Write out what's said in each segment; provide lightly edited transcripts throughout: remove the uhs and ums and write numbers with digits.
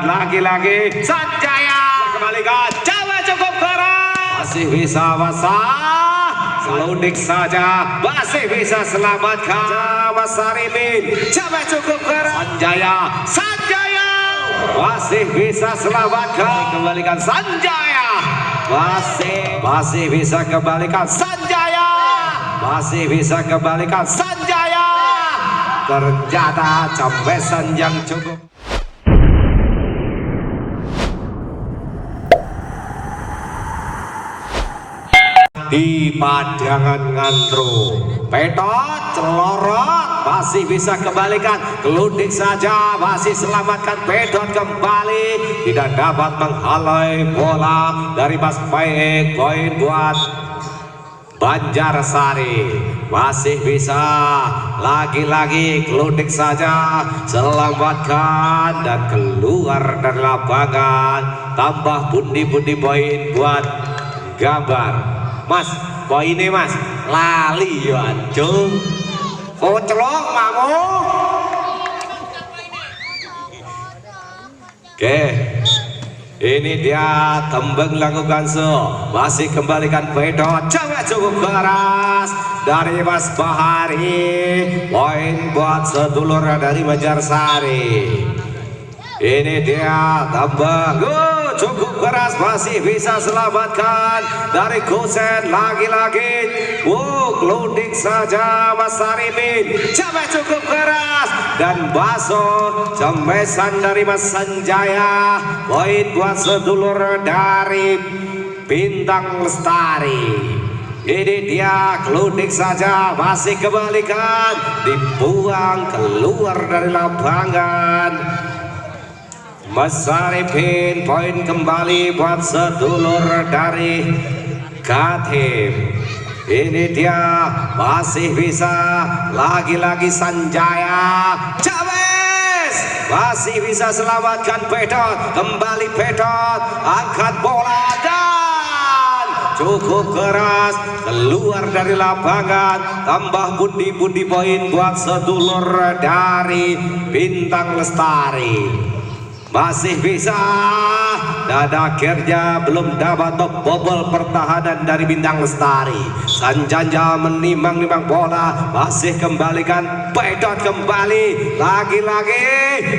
lagi-lagi Sanjaya kembalikan coba cukup keras masih bisa basah selundik saja masih bisa selamatkan Mas Sarimin coba cukup keras Sanjaya masih bisa selamatkan kembalikan Sanjaya masih bisa kembalikan Sanjaya masih bisa kembalikan Sanjaya ternyata cambesan yang cukup di padangan ngantru petot celorot masih bisa kembalikan kelundik saja masih selamatkan pedot kembali tidak dapat menghalai bola dari Mas Baik poin buat Banjarsari masih bisa lagi-lagi kelundik saja selamatkan dan keluar dari lapangan tambah pundi-pundi poin buat Gambar Mas, poinnya Mas, lali ya aduh kocelok mamu. Oke, ini dia Tembeng lakukan masih kembalikan pedot coba cukup keras dari Mas Bahari poin buat sedulur dari Banjarsari. Ini dia Tembeng cukup keras masih bisa selamatkan dari Kusen lagi-lagi kelundik saja Mas Sarimin coba cukup keras dan baso cembesan dari Mas Sanjaya poin buat sedulur dari Bintang Lestari. Ini dia kelundik saja masih kembalikan dibuang keluar dari lapangan Mas Saripin poin kembali buat sedulur dari Katim. Ini dia masih bisa lagi-lagi Sanjaya Cawes masih bisa selamatkan pedot kembali pedot angkat bola dan cukup keras keluar dari lapangan tambah pundi-pundi poin buat sedulur dari Bintang Lestari. Masih bisa dan akhirnya belum dapat membobol pertahanan dari Bintang Lestari. Sanjaya menimang-nimang bola masih kembalikan pedot kembali lagi-lagi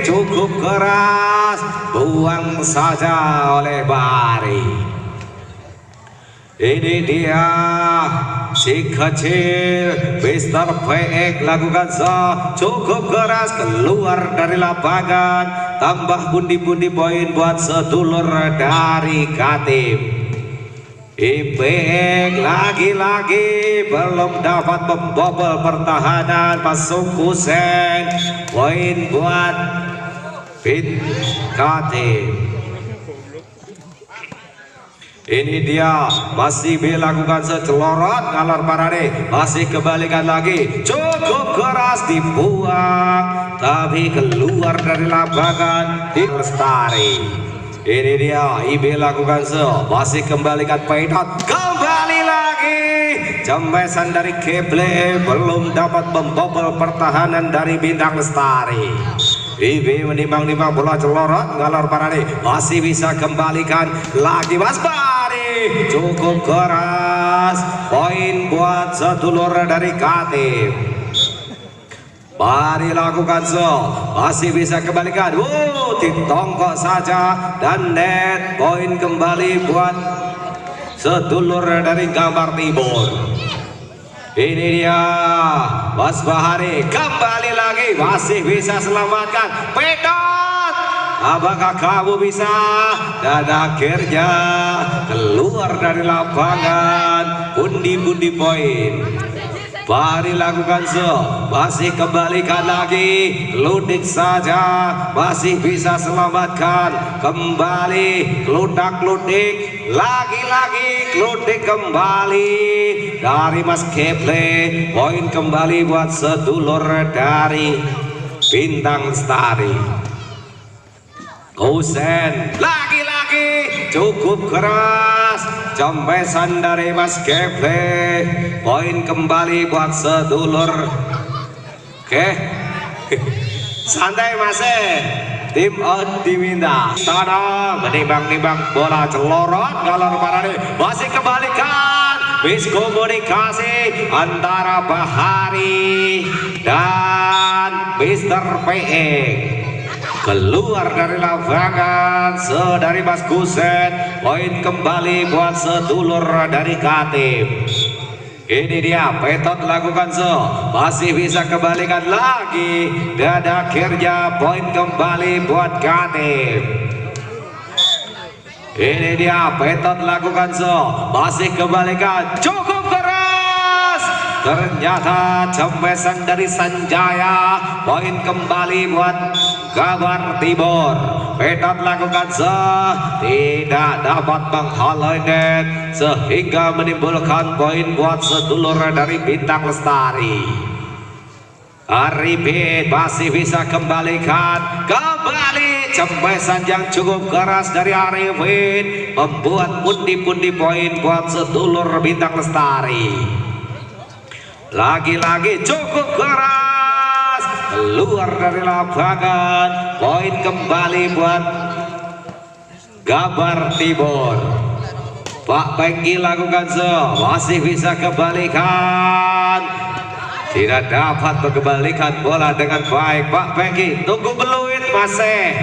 cukup keras buang saja oleh Bari. Ini dia si kecil Mister PX lakukan cukup keras keluar dari lapangan tambah pundi-pundi poin buat sedulur dari Katim. IPX lagi-lagi belum dapat membobol pertahanan masuk Kusen poin buat Katim. Ini dia masih dilakukan secelorot ngalor parade masih kembalikan lagi cukup keras dibuang tapi keluar dari lapangan di Lestari. Ini dia IB lakukan masih kembalikan pedot kembali lagi jembesan dari Keble belum dapat membobol pertahanan dari Bintang Lestari. IB menimbang-nimbang bola celorot ngalor parade masih bisa kembalikan lagi Mas Bari cukup keras poin buat sedulur dari Katim. Bari lakukan masih bisa kembalikan ditongkok saja dan net poin kembali buat sedulur dari Gambar Timur. Ini dia Mas Bahari kembali lagi masih bisa selamatkan pedot apakah kamu bisa dan akhirnya keluar dari lapangan pundi-pundi poin. Bari lakukan masih kembalikan lagi kelundik saja masih bisa selamatkan kembali keludak-kelundik lagi-lagi kelundik kembali dari Mas Keple poin kembali buat sedulur dari Bintang Lestari. Kusen lagi-lagi cukup keras jembesan dari Mas Keple poin kembali buat sedulur. Oke santai Mas tim Diminta sana menimbang-nimbang bola celorot ngalor parade masih kembalikan miskomunikasi antara Bahari dan Mr. PE keluar dari lapangan dari Mas Kusen. Poin kembali buat sedulur dari Katib. Ini dia Petot lakukan masih bisa kembalikan lagi dan akhirnya poin kembali buat Katib. Ini dia Petot lakukan masih kembalikan cukup keras, ternyata jembesan dari Sanjaya. Poin kembali buat Kabar Timur. Petot lakukan tidak dapat menghalau net sehingga menimbulkan poin buat sedulur dari Bintang Lestari. Arifin masih bisa kembalikan kembali jembesan yang cukup keras dari Arifin membuat pundi-pundi poin buat sedulur Bintang Lestari. Lagi-lagi cukup keras keluar dari lapangan, poin kembali buat Kabar Timur. Pak Bengki lakukan masih bisa kembalikan, tidak dapat mengembalikan bola dengan baik. Pak Bengki tunggu beluit masih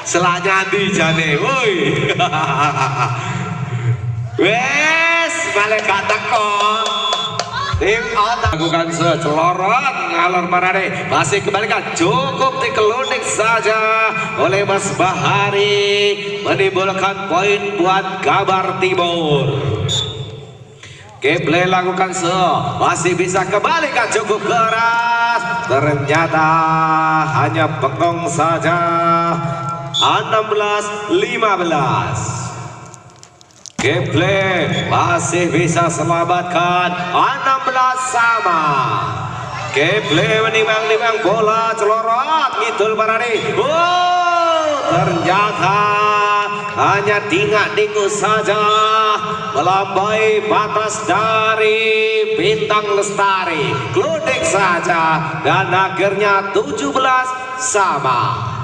selanya di jane woi. Wes balik kata kok tim lakukan celorot ngalor parade masih kembalikan cukup dikelunik saja oleh Mas Bahari menimbulkan poin buat Kabar Timur. Keble lakukan masih bisa kembalikan cukup keras, ternyata hanya bengong saja. 16-15. Keble masih bisa selamatkan 16 sama. Keble menimbang-nimbang bola celorot ngidul parade. Ternyata hanya tingak-tinggu saja melampaui batas dari Bintang Lestari. Kludek saja dan akhirnya 17 sama.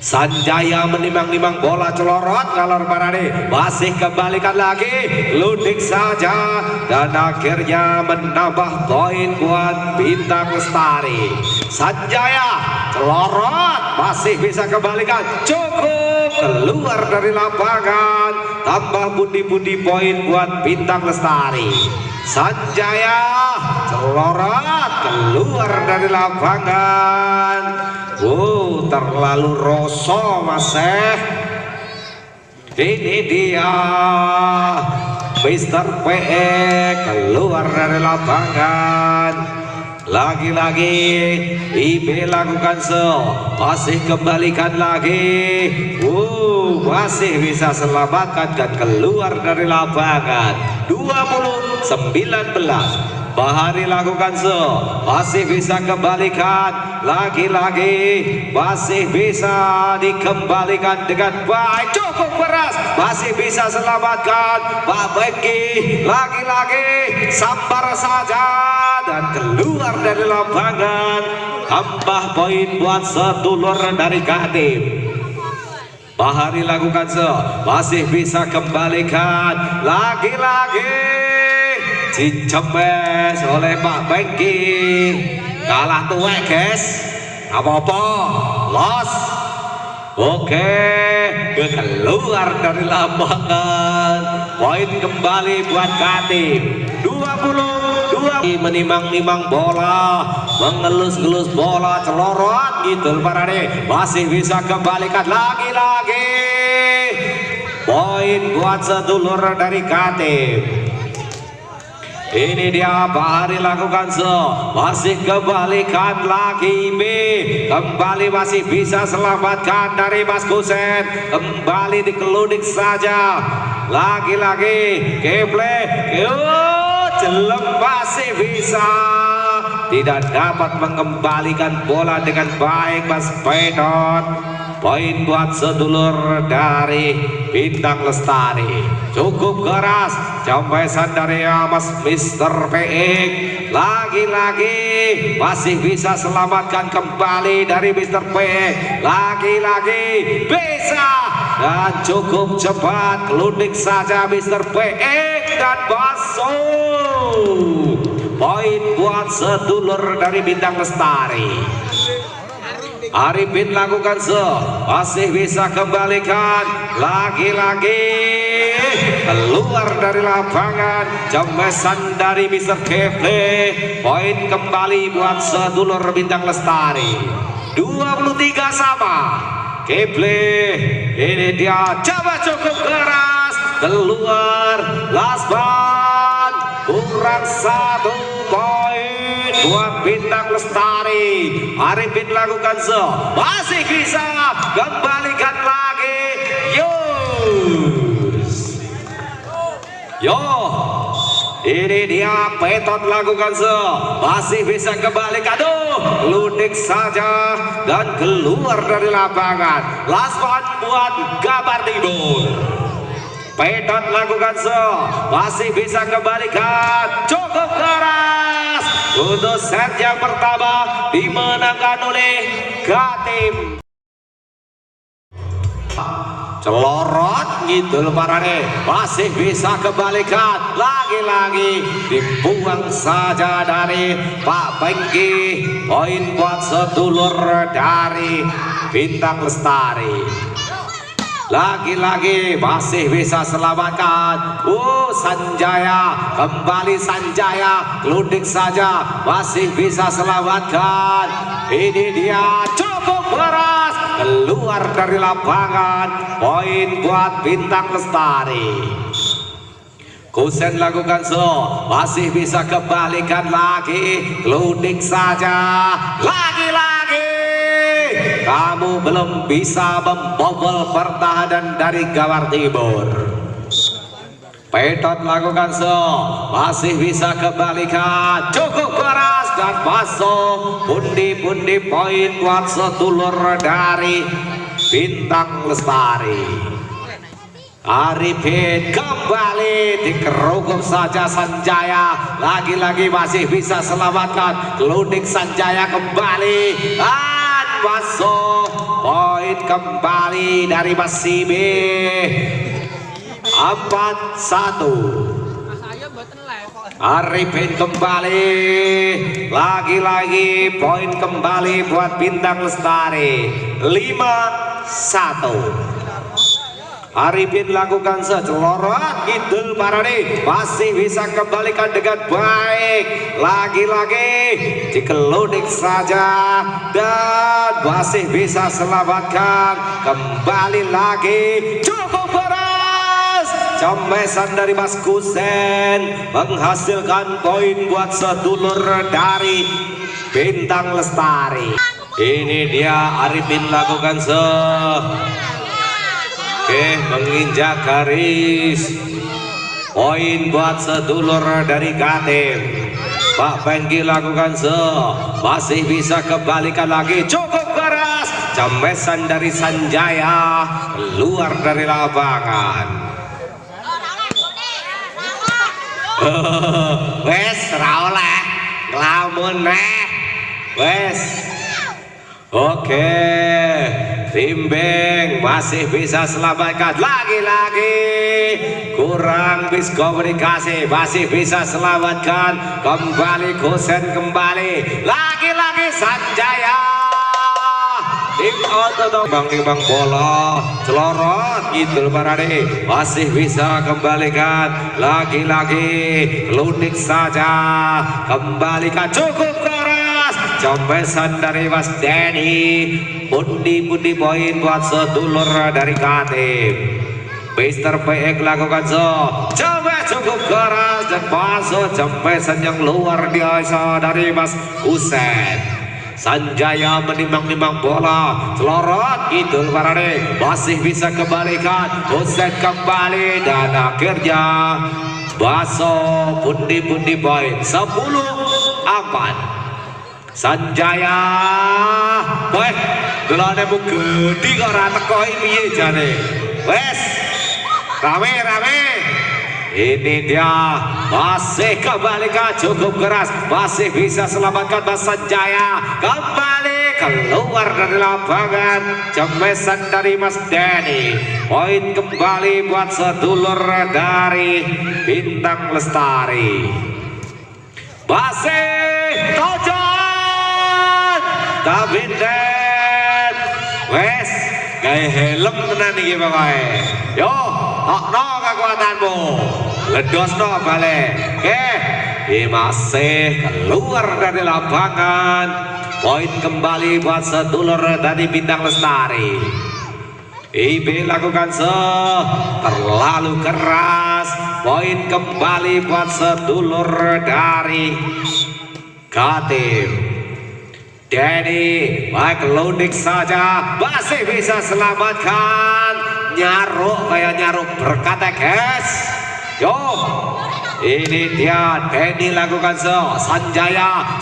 Sanjaya menimbang-nimbang bola celorot ngalor parade masih kembalikan lagi ludik saja dan akhirnya menambah poin buat Bintang Lestari. Sanjaya celorot masih bisa kembalikan cukup keluar dari lapangan, tambah pundi-pundi poin buat Bintang Lestari. Sanjaya celorot keluar dari lapangan. Terlalu rosol masih. Ini dia Mr. PE keluar dari lapangan. Lagi-lagi IB lakukan masih kembalikan lagi. Masih bisa selamatkan dan keluar dari lapangan. 20-19. Bahari lakukan masih bisa kembalikan lagi-lagi, masih bisa dikembalikan dengan baik, cukup keras, masih bisa selamatkan Pak Bengki. Lagi-lagi sambar saja dan keluar dari lapangan, tambah poin buat sedulur dari Katib. Bahari lakukan masih bisa kembalikan lagi-lagi. Dicembes oleh Pak Bengki, kalah tuwek guys, apa-apa los. Oke, keluar dari lapangan, poin kembali buat Katib. 22 menimang-nimang bola, mengelus-gelus bola celorot gitu parade, masih bisa kembalikan lagi-lagi poin buat sedulur dari Katib. Ini dia Bahari lakukan masih kembalikan lagi B, kembali masih bisa selamatkan dari Mas Kusen, kembali dikeludik saja lagi-lagi Keble jelek masih bisa tidak dapat mengembalikan bola dengan baik Mas Pedot. Poin buat sedulur dari Bintang Lestari. Cukup keras jambesan dari Mas Mr. PX. Lagi-lagi masih bisa selamatkan kembali dari Mr. PX. Lagi-lagi bisa dan cukup cepat kelundik saja Mr. PX dan Baso. Poin buat sedulur dari Bintang Lestari. Arifin lakukan masih bisa kembalikan lagi-lagi keluar dari lapangan jambesan dari Mr. Keple. Poin kembali buat sedulur Bintang Lestari 23 sama. Keple ini dia coba cukup keras keluar lasban kurang 1 poin buat Bintang Lestari. Arifin lakukan masih bisa kembalikan lagi ini dia Petot lakukan masih bisa kembalikan ludik saja dan keluar dari lapangan. Last one buat Gabar Timur. Petot lakukan masih bisa kembalikan cukup keras untuk set yang pertama dimenangkan oleh Katim. Celorot gitu parane masih bisa kembalikan lagi-lagi dibuang saja dari Pak Bengki. Poin buat sedulur dari Bintang Lestari. Lagi-lagi masih bisa selamatkan. Sanjaya kembali Sanjaya lundik saja masih bisa selamatkan. Ini dia cukup keras keluar dari lapangan. Poin buat Bintang Lestari. Kusen lakukan masih bisa kembalikan lagi lundik saja lagi-lagi. Kamu belum bisa membobol pertahanan dari Gawar Timur. Petot lakukan masih bisa kembalikan cukup keras dan masuk pundi-pundi poin buat sedulur dari Bintang Lestari. Arifin kembali dikerungkup saja Sanjaya, lagi-lagi masih bisa selamatkan kelundik Sanjaya kembali dan masuk poin kembali dari Mas Sibe 4-1. Arifin kembali lagi-lagi poin kembali buat Bintang Lestari 5-1. Arifin lakukan celorot Kidul Parani masih bisa kembalikan dengan baik lagi-lagi dikeludik saja dan masih bisa selamatkan kembali lagi cukup keras jambesan dari Mas Kusen menghasilkan poin buat sedulur dari Bintang Lestari. Ini dia Arifin lakukan menginjak garis. Poin buat sedulur dari Katim. Pak Bengki lakukan masih bisa kembalikan lagi cukup keras jambesan dari Sanjaya keluar dari lapangan. Wes ra oleh nglamun wes. Oke, Timbeng masih bisa selamatkan lagi-lagi kurang bis komunikasi masih bisa selamatkan kembali Kusen kembali lagi-lagi Sanjaya tim timbang bola celorot Kidul Parani masih bisa kembalikan lagi-lagi ludik saja kembalikan cukup keras jambesan dari Mas Denny. Pundi-pundi poin buat sedulur dari Katim. Mr. PX lakukan coba cukup keras dan masuk jambesan yang luar biasa dari Mas Kusen. Sanjaya menimbang-nimbang bola celorot Kidul Parani masih bisa kembalikan Kusen kembali dan akhirnya Baso pundi-pundi poin 10-4. Sanjaya baik delane mu gedhi kok ora teko piye jane wes rame ini dia masih kembalikan cukup keras masih bisa selamatkan Mas Sanjaya kembali keluar dari lapangan cemesan dari Mas Denny poin kembali buat sedulur dari Bintang Lestari masih Tojon tapi Den wes gaya helm tenan iki pokoke yo okno kekuatanmu ledosno balik oke masih keluar dari lapangan poin kembali buat sedulur dari Bintang Lestari IB lakukan terlalu keras poin kembali buat sedulur dari Katim Denny baik lundik saja masih bisa selamatkan nyaruk kayak nyaruk berkata guys yo ini dia Denny lakukan Sanjaya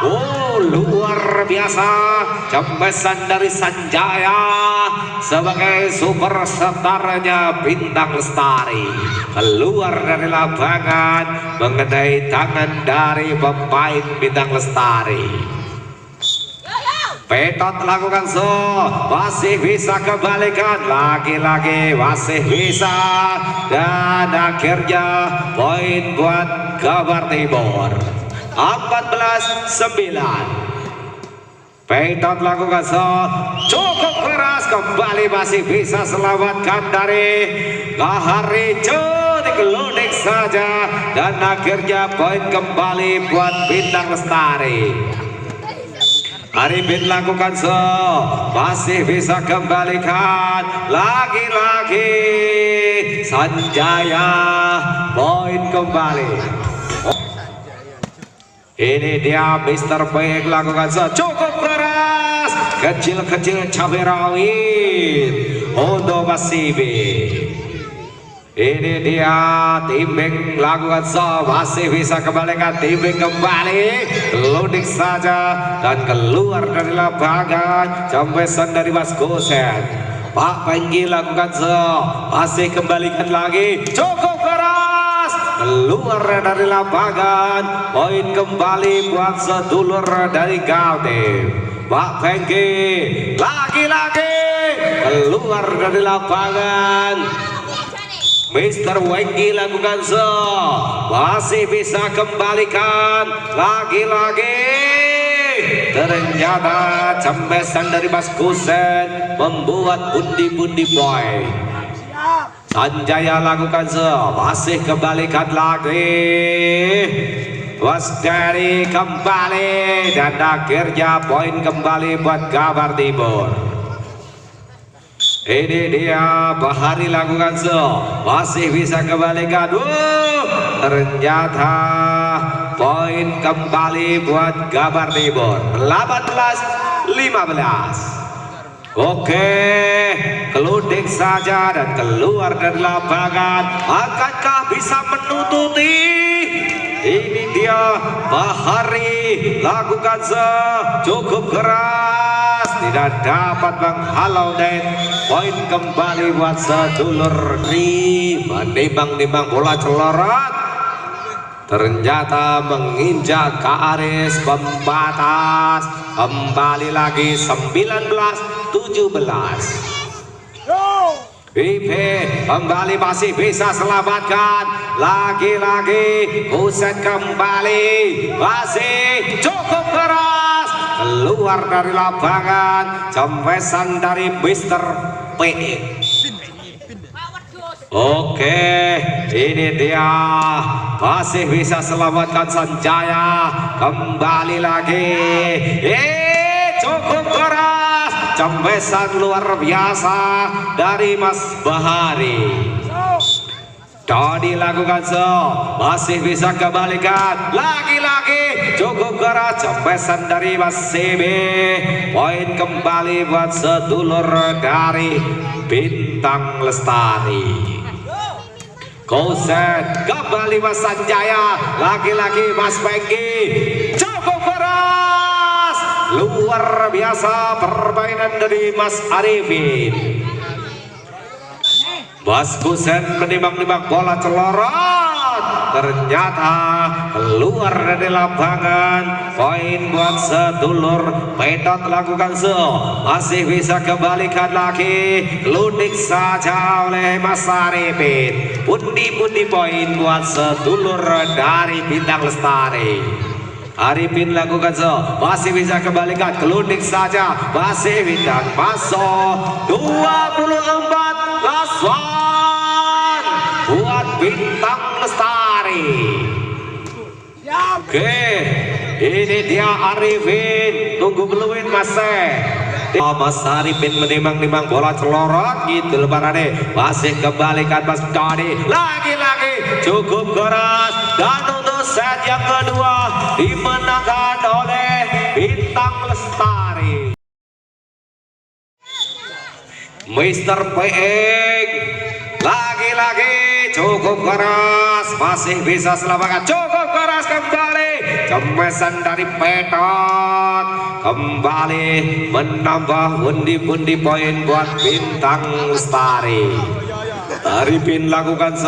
oh luar biasa cemesan dari Sanjaya sebagai superstarnya Bintang Lestari keluar dari lapangan mengenai tangan dari pemain Bintang Lestari Petot lakukan masih bisa kembalikan lagi-lagi masih bisa dan akhirnya poin buat Kabar Timur 14-9 Petot lakukan cukup keras kembali masih bisa selamatkan dari Kahar Hijau digelunding saja dan akhirnya poin kembali buat Bintang Lestari Arifin lakukan masih bisa kembalikan lagi-lagi Sanjaya poin kembali ini dia Mr. P lakukan cukup keras kecil-kecil cabai rawit untuk Masibi ini dia Timbing lakukan masih bisa kembalikan Timbing kembali lundik saja dan keluar dari lapangan jambesan dari Mas Gosen Pak Penggi lakukan masih kembalikan lagi cukup keras keluar dari lapangan poin kembali buat sedulur dari Gauteng Pak Penggi lagi-lagi keluar dari lapangan Mr. Wenggi lakukan masih bisa kembalikan lagi-lagi ternyata cembesan dari Mas Kusen membuat pundi-pundi boy Sanjaya lakukan masih kembalikan lagi Was dari kembali dan akhirnya poin kembali buat Kabar Timur ini dia Bahari lakukan masih bisa kembalikan ternyata poin kembali buat Kabar Timur 18-15 oke keluding saja dan keluar dari lapangan akankah bisa menutupi ini dia Bahari lakukan cukup keras tidak dapat menghalau dan poin kembali buat sedulur menimbang-nimbang bola celorot ternyata menginjak ke aris pembatas kembali lagi 19-17 BP kembali masih bisa selamatkan lagi-lagi Kusen kembali masih cukup keras keluar dari lapangan jempesan dari Mr. P oke ini dia masih bisa selamatkan Sanjaya kembali lagi cukup keras jempesan luar biasa dari Mas Bahari Tadi lakukan masih bisa kembalikan lagi-lagi cukup keras jempesan dari Mas CB poin kembali buat sedulur dari Bintang Lestari Koset kembali Mas Sanjaya, lagi-lagi Mas Pengki cukup keras, luar biasa permainan dari Mas Arifin. Mas Kusen menimbang-nimbang bola celorot, ternyata keluar dari lapangan. Poin buat sedulur. Pedot lakukan masih bisa kembalikan lagi, ludik saja oleh Mas Arifin. Pundi-pundi poin buat sedulur dari Bintang Lestari. Arifin lakukan masih bisa kembalikan, keludik saja, masih Bintang masuk 24 last one buat Bintang Lestari. Oke, ini dia Arifin, tunggu beluin Mas Mas Arifin menimbang-nimbang bola celorot gitu lebarannya, masih kembalikan Mas Dodi, lagi-lagi cukup keras, dan untuk set yang kedua dimenangkan oleh Bintang Lestari. Mr. Peeng lagi-lagi cukup keras, masih bisa selamatkan, cukup keras kembali, cemesan dari Pedot kembali menambah pundi-pundi poin buat Bintang Lestari. Arifin lakukan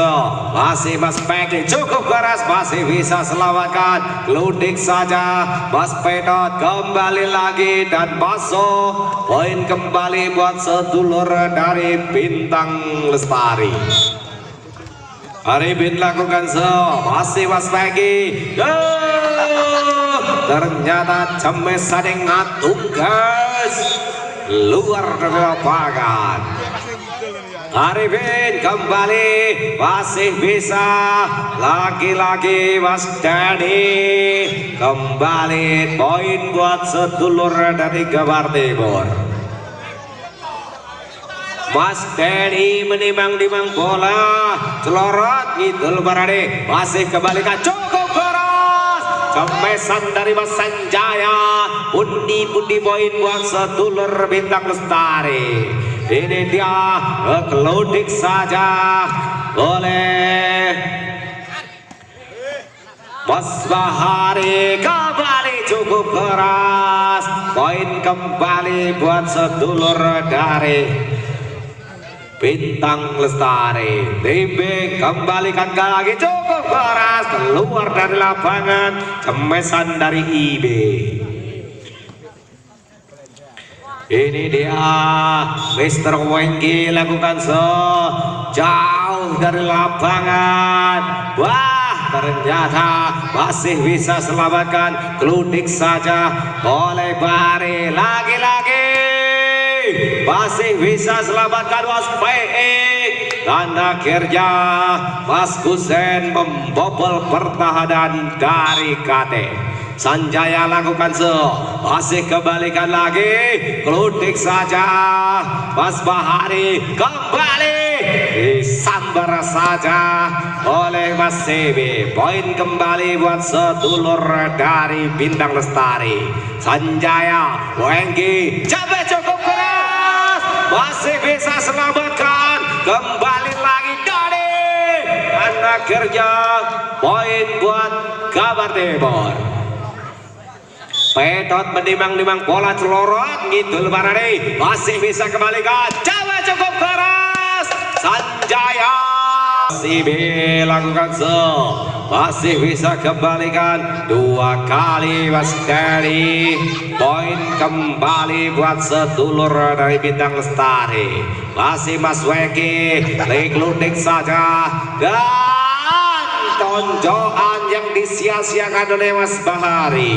masih Mas Pengki cukup keras, masih bisa selamatkan, ludik saja Mas Pedot kembali lagi dan masuk, poin kembali buat sedulur dari Bintang Lestari. Arifin lakukan masih Mas Pengki, ternyata cemesan yang tugas luar dari lapangan. Arifin kembali, masih bisa, lagi-lagi Mas Dani kembali, poin buat sedulur dari Jabar Timur. Mas Dani menimbang-nimbang bola celorot ngidul barade, masih kembalikan, cukup keras, cemesan dari Mas Sanjaya, pundi-pundi poin buat sedulur Bintang Lestari. Ini dia keludik saja oleh Mas Bahari, kembali cukup keras, poin kembali buat sedulur dari Bintang Lestari. Timbing kembalikan lagi, cukup keras, keluar dari lapangan, cemesan dari IB. Ini dia Mr. Wengki lakukan jauh dari lapangan. Wah, ternyata masih bisa selamatkan, keludik saja oleh Bahari, lagi-lagi masih bisa selamatkan Mas Peeng, dan akhirnya Mas Kusen membobol pertahanan dari KT. Sanjaya lakukan masih kembalikan lagi, keludik saja Mas Bahari, kembali disambar saja oleh Mas CB, poin kembali buat sedulur dari Bintang Lestari. Sanjaya Wengki coba cukup keras, masih bisa selamatkan, kembali lagi dari, dan akhirnya poin buat Jabar Timur. Pedot menimbang-nimbang bola celorot ngidul barade, masih bisa kembalikan, coba cukup keras, Sanjaya CB lakukan masih bisa kembalikan, dua kali Mas Dani, poin kembali buat sedulur dari Bintang Lestari. Masih Mas Wengki, ludik saja, dan tonjokan yang disia-siakan oleh Mas Bahari.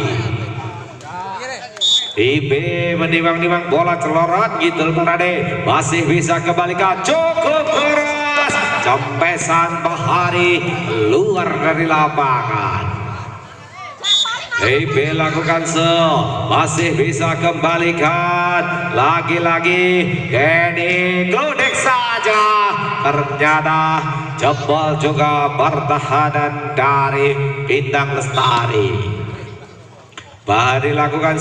IB menimbang-nimbang bola celorot gitu barade, masih bisa kembalikan, cukup keras, cemesan Bahari luar dari lapangan. IB lakukan masih bisa kembalikan, lagi-lagi Denny keludik saja, ternyata jebol juga pertahanan dari Bintang Lestari. Bahari lakukan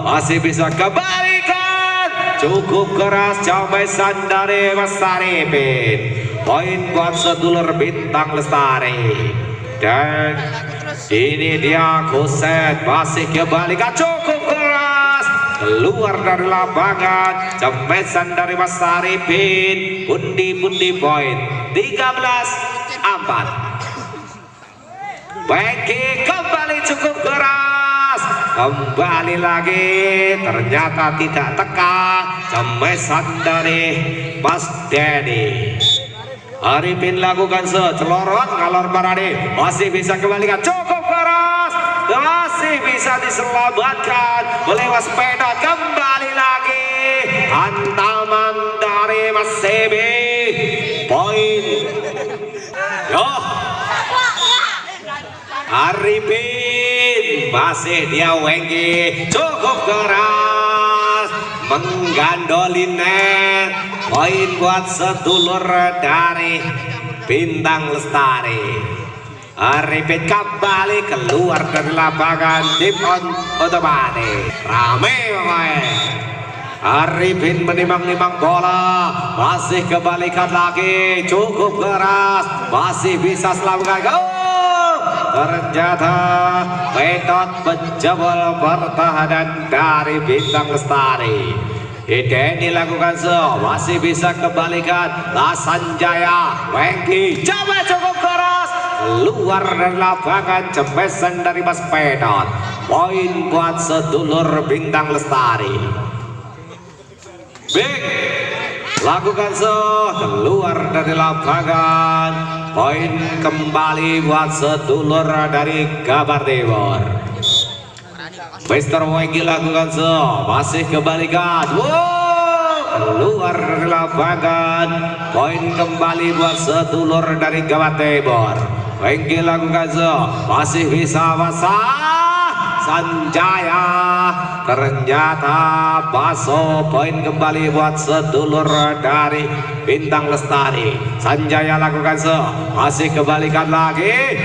masih bisa kembalikan, cukup keras cemesan dari Mas Arifin, Poin buat sedulur Bintang Lestari. Dan ini dia Koset masih kembali cukup keras keluar dari lapangan. Cemesan dari Mas Arifin. Pundi poin 13-4. Beki kembali cukup keras. Kembali lagi ternyata tidak tekan. Cemesan dari Mas Dedi. Arifin lakukan secelorot ngalor parade, masih bisa kembalikan cukup keras, masih bisa diselamatkan oleh Waspedot. Kembali lagi hantaman dari Mas Sebi. Poin yo Arifin masih dia Wengki cukup keras menggandoli net. Poin buat sedulur dari Bintang Lestari. Arifin kembali keluar dari lapangan. Chip on otomatis rame pokoknya. Arifin menimang-nimang bola, masih kembalikan lagi cukup keras, masih bisa selamatkan. Ternyata Pedot menjebol pertahanan dari Bintang Lestari. Ide dilakukan masih bisa kembalikan Sanjaya. Wengki coba cukup keras keluar dari lapangan. Cemesan dari Mas Pedot. Poin buat sedulur Bintang Lestari. Big lakukan keluar dari lapangan. Poin kembali buat sedulur dari Kabar Timur. Mister Wengki lakukan masih kembalikan. Keluar dari lapangan. Poin kembali buat sedulur dari Jawa Timur. Wengki lakukan masih bisa Sanjaya. Ternyata Baso. Poin kembali buat sedulur dari Bintang Lestari. Sanjaya lakukan masih kembalikan lagi.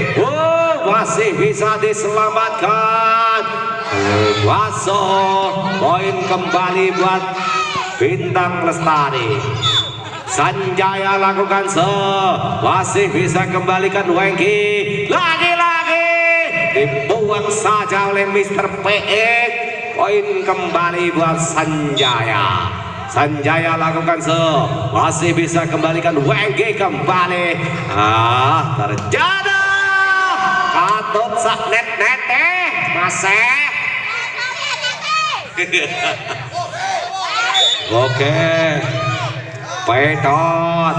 Masih bisa diselamatkan. Baso. Poin kembali buat Bintang Lestari. Sanjaya lakukan masih bisa kembalikan Wengki. Lagi-lagi dibuang saja oleh Mister PX. Poin kembali buat Sanjaya. Sanjaya lakukan masih bisa kembalikan Wengki kembali. Terjadi katut sak net masih. Oke, Pedot.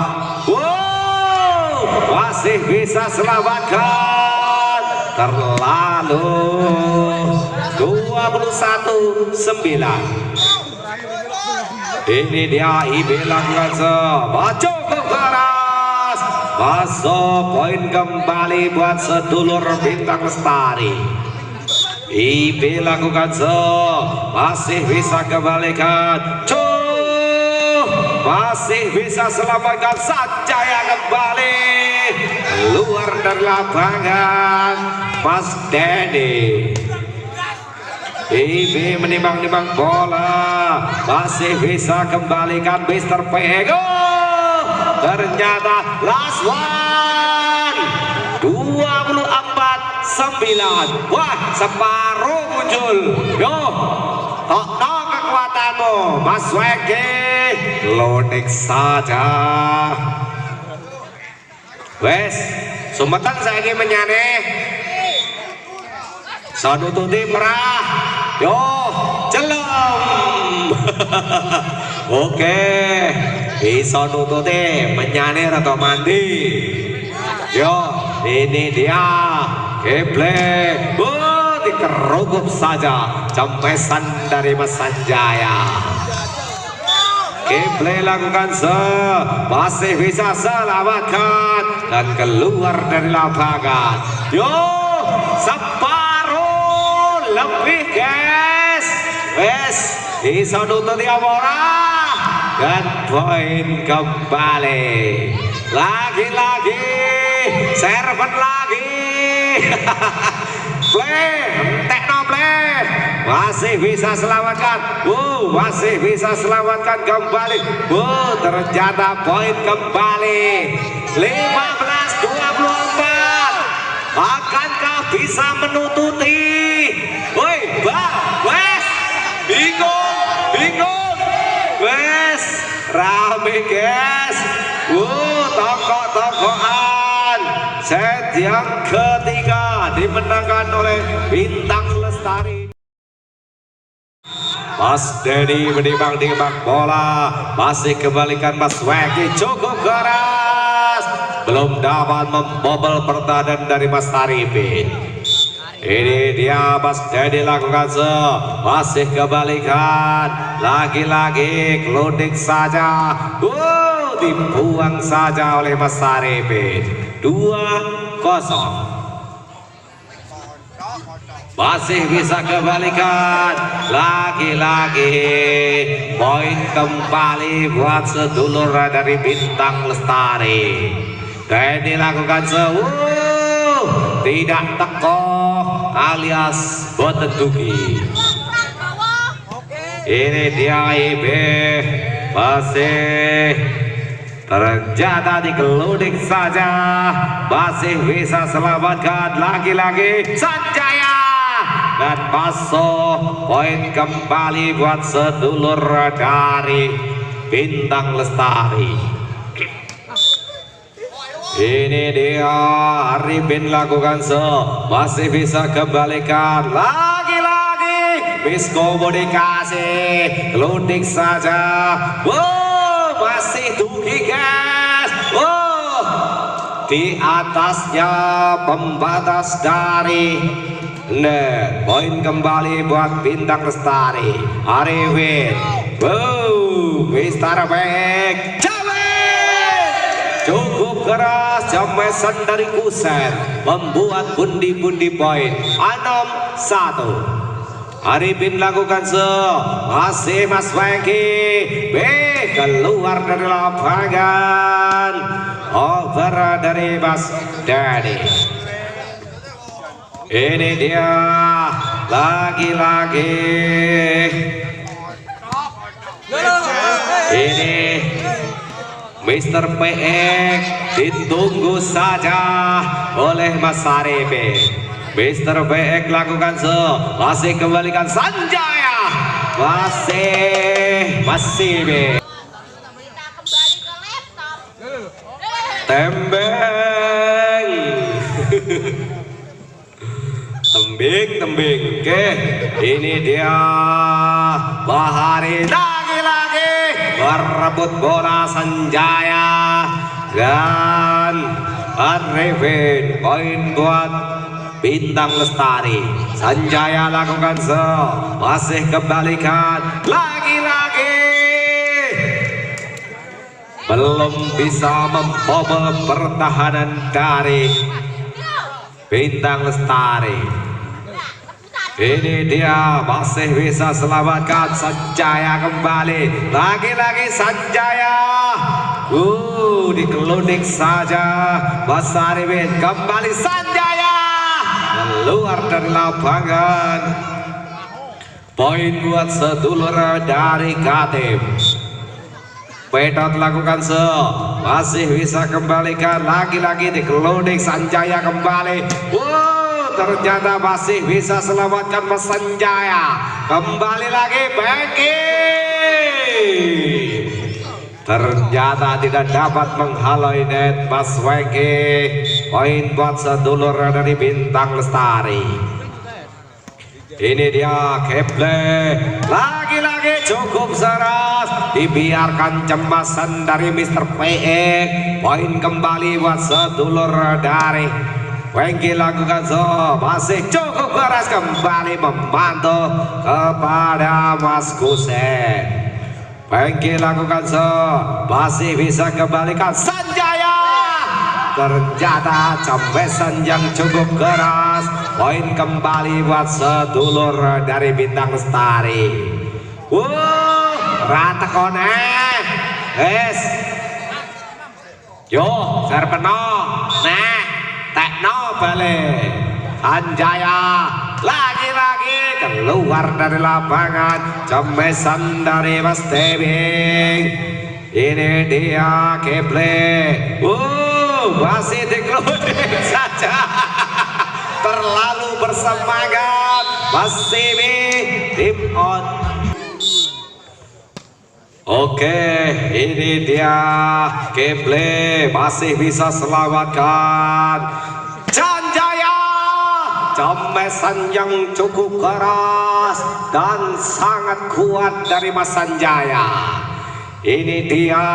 Masih bisa selamatkan. Terlalu 21-9. Ini dia IB lakukan cukup keras. Masuk poin kembali buat sedulur Bintang Lestari. IB lakukan masih bisa kembalikan. Masih bisa selamatkan Sanjaya kembali keluar dari lapangan. Mas Dedi. IB menimbang-nimbang bola, masih bisa kembalikan Mister Pego. Ternyata last one 24-9. Wah, separuh muncul. Yo, tok kekuatanmu Mas Wengki. Lonik saja. Wes, sumetan saya ingin menyane. Sanututi merah. Yo, celem. Oke, bisa nututi menyane atau mandi. Yo, ini dia Geble. Dikerugup saja cemesan dari Mas Sanjaya. Geble lakukan masih bisa selamatkan dan keluar dari lapangan. Yo, separuh lebih guys. Wes, bisa nututi Amora dan poin kembali. Lagi-lagi server lagi. Play, tekno play masih bisa selamatkan. masih bisa selamatkan kembali. Ternyata poin kembali 15-24. Akankah bisa menututi? Woi, wes bingung wes rame guys. Toko-tokoan set yang ketiga dimenangkan oleh Bintang Lestari. Mas Dedi menimbang-nimbang bola, masih kembalikan Mas Weki cukup keras, belum dapat membobol pertahanan dari Mas Tarifin. Ini dia Mas Dedi lakukan masih kembalikan, lagi-lagi keluding saja, dibuang saja oleh Mas Tarifin. 2-0. Masih bisa kembalikan, lagi-lagi poin kembali buat sedulur dari Bintang Lestari. Dan dilakukan tidak teko alias boten dugi. Ini dia IB masih ternyata dikeluding saja, masih bisa selamatkan, lagi-lagi Sanjaya. Dan masuk poin kembali buat sedulur dari Bintang Lestari. Ini dia Arifin lakukan masih bisa kembalikan, lagi-lagi miskomunikasi, keluding saja. Masih dugi guys. Di atasnya pembatas dari net. Poin kembali buat Bintang Lestari. Arifin, Mister Baik, cukup keras jamesan dari Kusen membuat pundi-pundi poin 6-1. Arifin lakukan masih Mas Weki keluar dari lapangan, over dari Mas Dedi. Ini dia lagi-lagi ini Mister PX ditunggu saja oleh Mas Arifin. Mister PX lakukan masih kembalikan Sanjaya, masih tembeng tembing. Oke, ini dia Bahari, lagi-lagi berebut bola Sanjaya dan Arifin. Poin buat Bintang Lestari. Sanjaya lakukan masih kembalikan, lagi-lagi belum bisa membobol pertahanan dari Bintang Lestari. Ini dia masih bisa selamatkan Sanjaya kembali, lagi-lagi Sanjaya dikeluding saja Mas Arifin. Kembali Sanjaya keluar dari lapangan. Poin buat sedulur dari Katim. Pedot lakukan masih bisa kembalikan, lagi-lagi dikeluding Sanjaya kembali. Ternyata masih bisa selamatkan Mas Sanjaya. Kembali lagi Beki. Ternyata tidak dapat menghalau net Mas Weki. Poin buat sedulur dari Bintang Lestari. Ini dia Keple, lagi-lagi cukup seras, dibiarkan cemasan dari Mister PX. Poin kembali buat sedulur dari Wengki lakukan masih cukup keras, kembali membantu kepada Mas Kusen. Wengki lakukan masih bisa kembalikan Sanjaya. Ternyata cambesan yang cukup keras. Poin kembali buat sedulur dari Bintang Lestari. Rata konek. Yo, serpeno. Nah, tekno balik. Sanjaya lagi-lagi keluar dari lapangan, cemesan dari Mas Tebing. Ini dia Kepler. Masih dikeluding saja. Terlalu bersemangat. Mas Tebing tim on. Oke, ini dia Kepler masih bisa selamatkan. Sanjaya, cemesan yang cukup keras dan sangat kuat dari Mas Sanjaya. Ini dia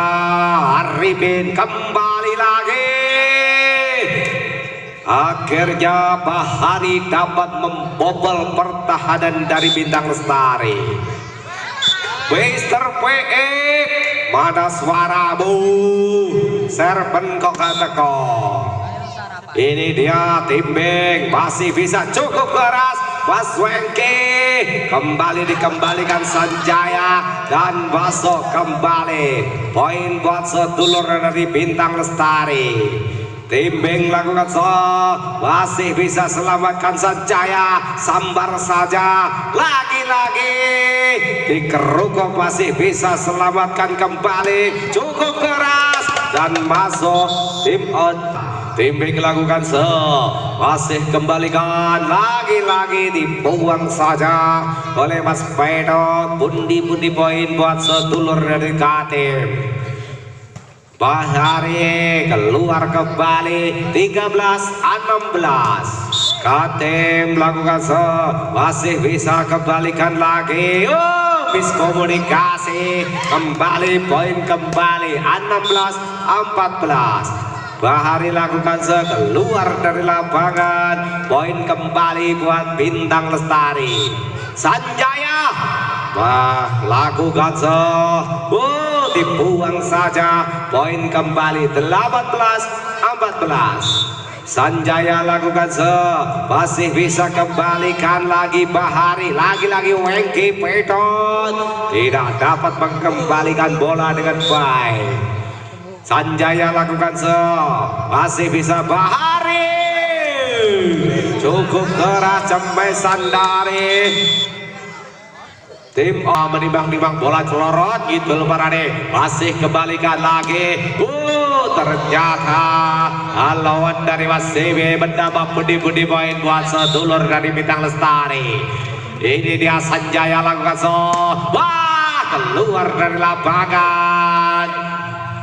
Arifin kembali lagi. Akhirnya Bahari dapat membobol pertahanan dari Bintang Lestari. Mister PE, mana suaramu? Serpen kok teko. Ini dia Timbing masih bisa cukup keras. Mas Wengki kembali dikembalikan Sanjaya dan masuk kembali. Poin buat sedulur dari Bintang Lestari. Timbing lakukan masih bisa selamatkan Sanjaya. Sambar saja lagi-lagi dikerukuk masih bisa selamatkan kembali. Cukup keras dan masuk tim out. Timbing lakukan masih kembalikan lagi-lagi dibuang saja oleh Mas Pedot. Pundi-pundi poin buat sedulur dari Katim. Bahari keluar kembali 13-16. Katim lakukan masih bisa kembalikan lagi. Miskomunikasi kembali poin kembali 16-14. Bahari lakukan keluar dari lapangan. Poin kembali buat Bintang Lestari. Sanjaya lakukan dibuang saja. Poin kembali 18-14. Sanjaya lakukan masih bisa kembalikan lagi Bahari. Lagi-lagi Wengki Pedot tidak dapat mengembalikan bola dengan baik. Sanjaya lakukan masih bisa Bahari. Cukup keras cemesan dari tim menimbang-nimbang bola celorot gitu Parade. Masih kembalikan lagi. Ternyata lawan dari Mas CB mendapat pundi-pundi poin buat sedulur dari Bintang Lestari. Ini dia Sanjaya lakukan keluar dari lapangan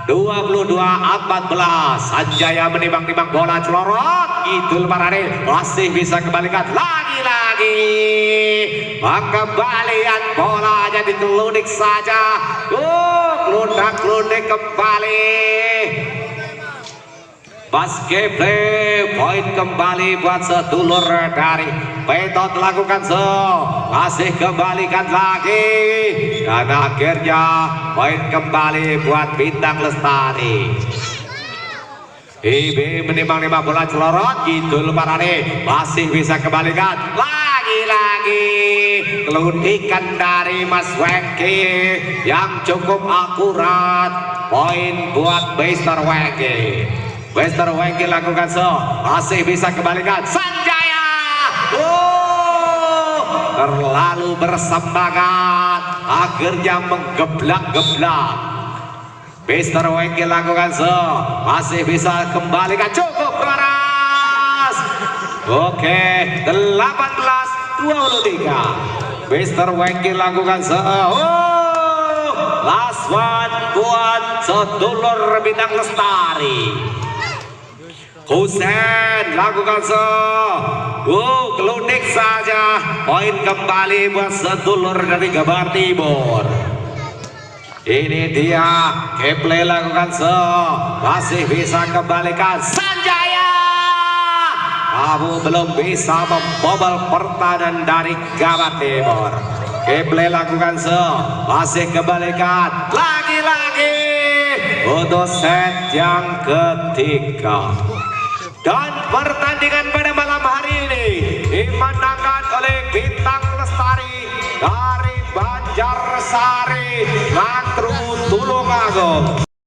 22-14. Sanjaya menimbang-nimbang bola celorot Idul Parade masih bisa kembalikan lagi-lagi. Pengembalian bolanya dikeludik saja. Keludak-keludik kembali. Basket poin kembali buat sedulur dari Pedot lakukan masih kembalikan lagi dan akhirnya poin kembali buat Bintang Lestari. IB menimbang-nimbang bola celorot Idul Parade masih bisa kembalikan lagi-lagi. Keludikan dari Mas Wengki yang cukup akurat. Poin buat Mister Wengki. Mister Wengki lakukan masih bisa kembalikan Sanjaya. Terlalu bersemangat, akhirnya menggeblak-geblak. Mister Wengki lakukan masih bisa kembalikan cukup keras. Oke, 18-23. Mister Wengki lakukan last one buat sedulur Bintang Lestari. Husen lakukan keludik saja. Poin kembali buat sedulur dari Gabar Timur. Ini dia Kepler lakukan masih bisa kembalikan Sanjaya. Kamu belum bisa membobol pertahanan dari Gabar Timur. Kepler lakukan masih kembalikan lagi-lagi untuk set yang ketiga. Dan pertandingan pada malam hari ini dimenangkan oleh Bintang Lestari dari Banjarsari, Ngantru, Tulungagung.